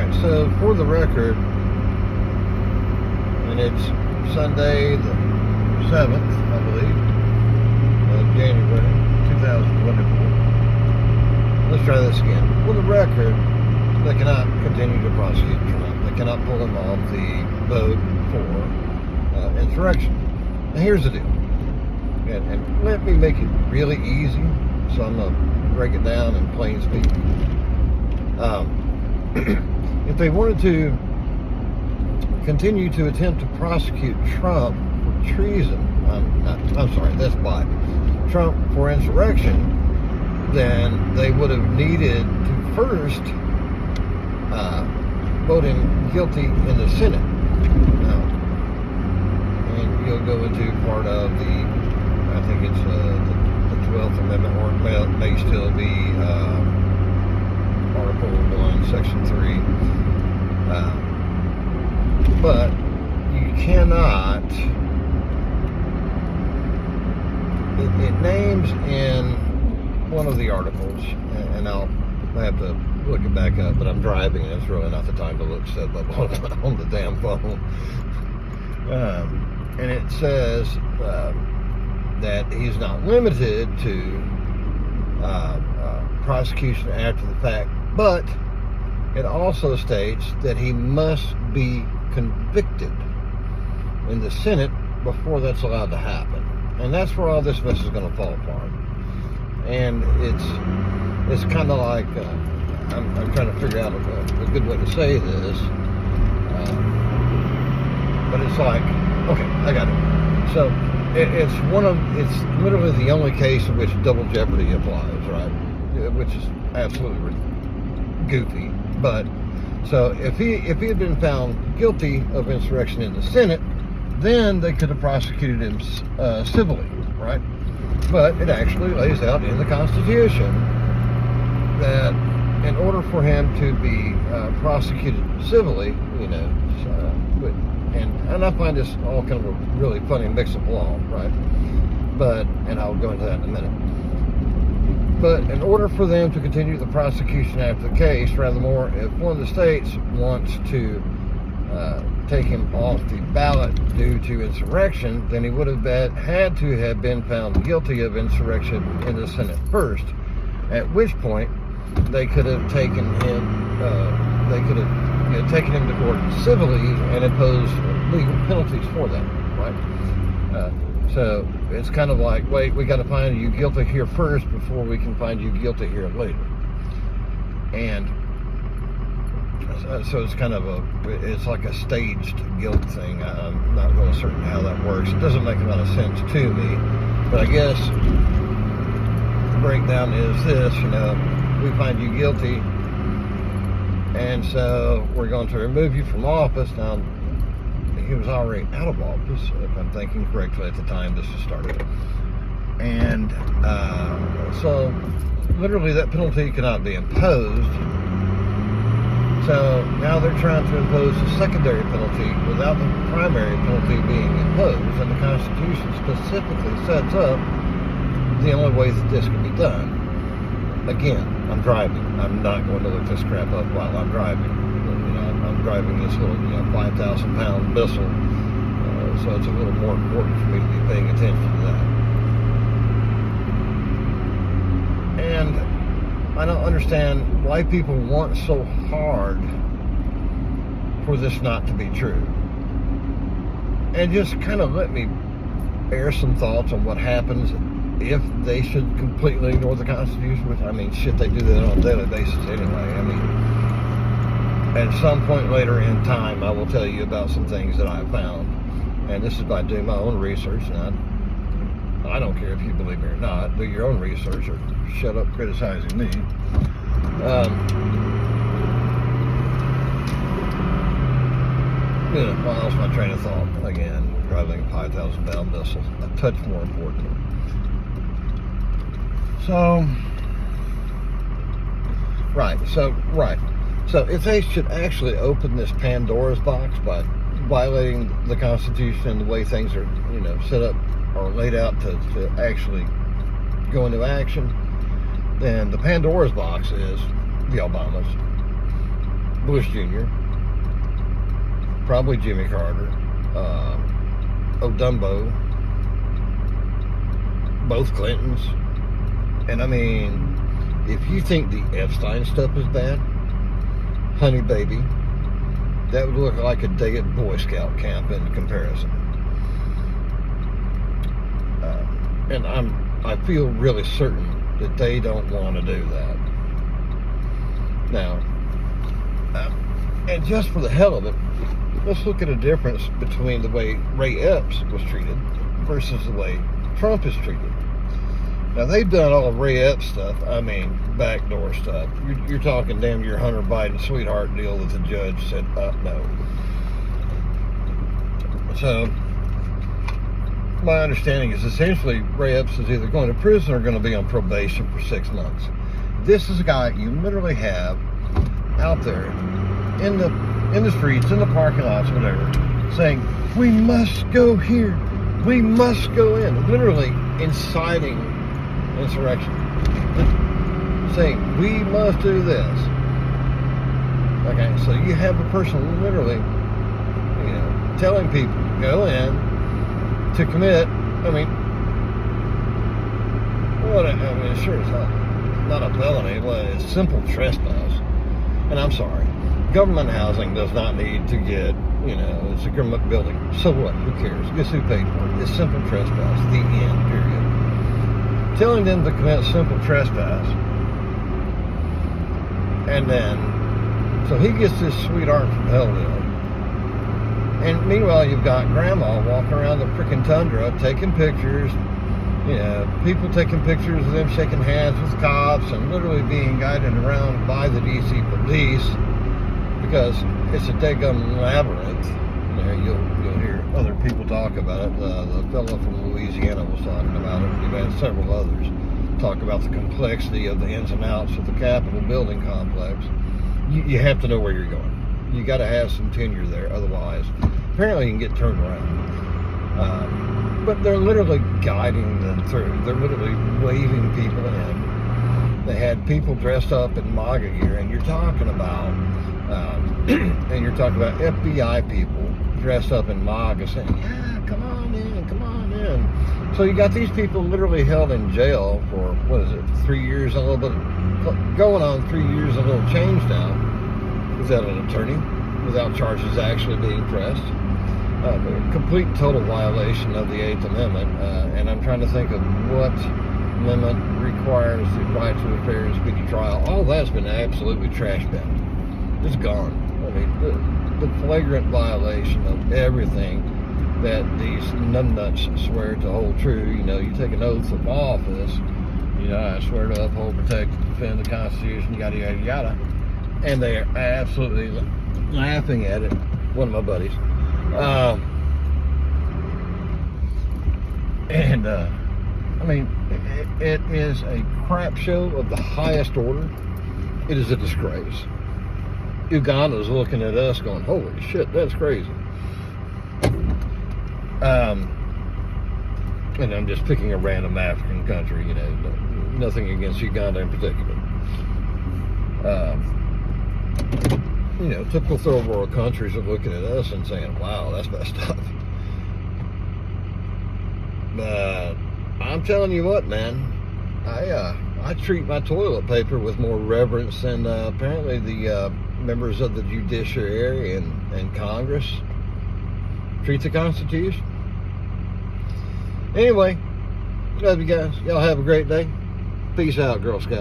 right, so for the record, and it's Sunday the 7th, I believe, of January 2024. Let's try this again. For the record, they cannot continue to prosecute Trump. They cannot pull him off the vote for insurrection. Now here's the deal. And let me make it really easy, so I'm going to break it down in plain speak. If they wanted to continue to attempt to prosecute Trump for treason, that's Biden, Trump for insurrection, then they would have needed to first vote him guilty in the Senate. Now, and you'll go into part of the, I think it's the 12th Amendment, or it may still be Article 1, Section 3. But you cannot, it names in one of the articles, and I have to look it back up, but I'm driving and it's really not the time to look stuff up on the damn phone. And it says that he's not limited to prosecution after the fact, but it also states that he must be convicted in the Senate before that's allowed to happen. And that's where all this mess is going to fall apart. And it's kind of like, I'm trying to figure out a good way to say this, but it's like, okay, I got it. So it's literally the only case in which double jeopardy applies, right? Which is absolutely goofy. But so if he had been found guilty of insurrection in the Senate, then they could have prosecuted him civilly, right? But it actually lays out in the Constitution that in order for him to be prosecuted civilly, and I find this all kind of a really funny mix of law, right? But, and I'll go into that in a minute. But in order for them to continue the prosecution after the case, rather more, if one of the states wants to take him off the ballot due to insurrection, then he would have had to have been found guilty of insurrection in the Senate first, at which point they could have taken him taken him to court civilly and imposed legal penalties for that, right? So it's kind of like, wait, we got to find you guilty here first before we can find you guilty here later. And so it's kind of it's like a staged guilt thing. I'm not really certain how that works. It doesn't make a lot of sense to me, but I guess the breakdown is this, we find you guilty, and so we're going to remove you from office. Now, he was already out of office, if I'm thinking correctly, at the time this was started. And so literally that penalty cannot be imposed. So now they're trying to impose a secondary penalty without the primary penalty being imposed, and the Constitution specifically sets up the only way that this can be done. Again, I'm driving. I'm not going to look this crap up while I'm driving. I'm driving this little 5,000-pound missile, so it's a little more important for me to be paying attention to that. And I don't understand why people want so hard for this not to be true. And just kind of let me air some thoughts on what happens if they should completely ignore the Constitution, which, shit, they do that on a daily basis anyway. At some point later in time, I will tell you about some things that I found. And this is by doing my own research. And I don't care if you believe me or not. Do your own research or shut up criticizing me. I lost my train of thought. Again, driving a 5,000-pound missile. A touch more important. So, right. So if they should actually open this Pandora's box by violating the Constitution and the way things are, set up or laid out to actually go into action, then the Pandora's box is the Obamas. Bush Jr., probably Jimmy Carter, O'Dumbo, both Clintons. And I mean, if you think the Epstein stuff is bad, honey baby, that would look like a day at Boy Scout camp in comparison. And I feel really certain that they don't want to do that. Now, and just for the hell of it, let's look at a difference between the way Ray Epps was treated versus the way Trump is treated. Now, they've done all of Ray Epps stuff, I mean, backdoor stuff. You're talking damn near Hunter Biden sweetheart deal that the judge said, no. So, my understanding is essentially Ray Epps is either going to prison or going to be on probation for 6 months. This is a guy you literally have out there in the streets, in the parking lots, whatever, saying, we must go here, we must go in, literally inciting insurrection, saying, we must do this. Okay, so you have a person literally, telling people to go in, to commit, sure as hell, not a felony, but it's simple trespass. And I'm sorry, government housing does not need to get, it's a government building. So what? Who cares? Guess who paid for it? It's simple trespass. The end, period. Telling them to commit simple trespass. And then, so he gets this sweetheart from Hellville. And meanwhile, you've got grandma walking around the frickin' tundra taking pictures. People taking pictures of them shaking hands with cops and literally being guided around by the DC police because it's a daggum labyrinth. You'll hear other people talk about it. The fellow from Louisiana was talking about it. You've had several others talk about the complexity of the ins and outs of the Capitol building complex. You have to know where you're going. You got to have some tenure there, otherwise, apparently you can get turned around. But they're literally guiding them through. They're literally waving people in. They had people dressed up in MAGA gear, and you're talking about, FBI people dressed up in MAGA saying, "Yeah, come on in, come on in." So you got these people literally held in jail for 3 years, a little bit, going on 3 years, a little change now, without an attorney, without charges actually being pressed. A complete total violation of the 8th Amendment, and I'm trying to think of what amendment requires the right to a fair and speedy trial. All that's been absolutely trash bin. It's gone. The flagrant violation of everything that these numbnuts swear to hold true. You take an oath of office, I swear to uphold, protect, defend the Constitution, yada, yada, yada. And they are absolutely laughing at it. One of my buddies. It is a crap show of the highest order. It is a disgrace. Uganda's looking at us going, holy shit, that's crazy. And I'm just picking a random African country, nothing against Uganda in particular. Typical third world countries are looking at us and saying, wow, that's messed up. But I'm telling you what, man, I treat my toilet paper with more reverence than apparently the members of the judiciary and Congress treat the Constitution. Anyway, love you guys. Y'all have a great day. Peace out, Girl Scout.